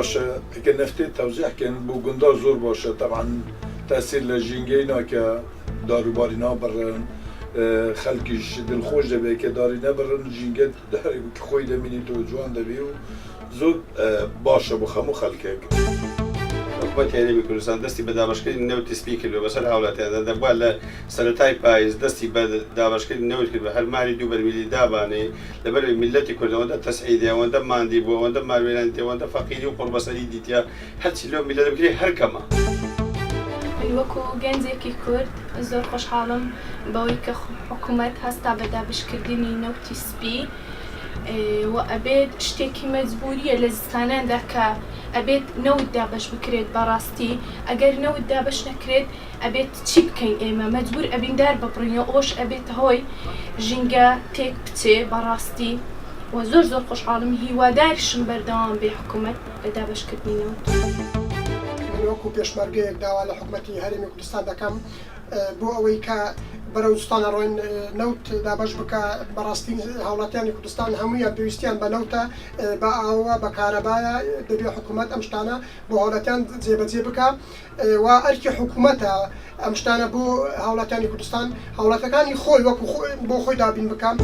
باشە ئەگە نفتێ تەوزیحکەن بۆ گوندا زۆر باشە طبعاً تاثیر لە ژینگەی ناکە داروباری نابڕن خەڵکیش دڵخۆش دەبێت کە داری نەبڕن ژینگە خۆی دەبینیت و جوان دەبێ و زۆر باشە بۆ هەموو خەڵکێک. حکوومەتی هەرێمی کوردستان دەستی بە دابەشکردنی نەوتی سپی کردو بەسەر هاوڵاتیاندا دەبووە لە سەرەتای پاییز دەستی بە دابەشکردنی نەوت کرد بە هەرماری 2 بەرمیلی دابانێ لەبەر میلەتی کورد ئەوەندە تەسعیدی ئەوەندە ماندی بوو ئەوەندە ماروێرانی ئەوەندە فەقیری و قوربەسەری دیتیا هەرچی لەو میلەت بکرێ هەر کەمە. وەکو گەنجێکی کورد زۆر خۆشحاڵم بەوەی کە حکوومەت هەستا بە دابشکردنی نەوتی سپی و ئەبێت شتێکی مەجبوریە لە زستاناندا کە ئەبێت نەوت دابش بکرێت بەڕاستی ئەگەر نەوت دابش نەکرێت ئەبێت چی بکەین ئێمە مەجبور ئەبیندار ببڕینەوە ئەوش ئەبێت هۆی ژینگە تێک بچێ بەڕاستی و زۆر زۆر خۆشحاڵم هیوادارشم بەردەوام بێ حکوومەت لە دابشکردنی نەوت. وەکو پێشمەرگەیەک داوا لە حکوومەتی هەرێمی کوردستان دەکەم بۆ ئەوەی کە بەرەو زستانە ڕۆین نەوت دابش بکە بەڕاستی هاوڵاتیانی کوردستان هەموویان پێویستیان بە نەوتە بە ئاوە بە کارەبایە دەبێ حکوومەت ئەم شتانە بۆ هاوڵاتیان جێبەجێ بکە و ئەرکی حکوومەتە ئەم شتانە بۆ هاوڵاتیانی کوردستان هاوڵاتەکانی خۆی وەکو بۆ خۆی دابین بکەم.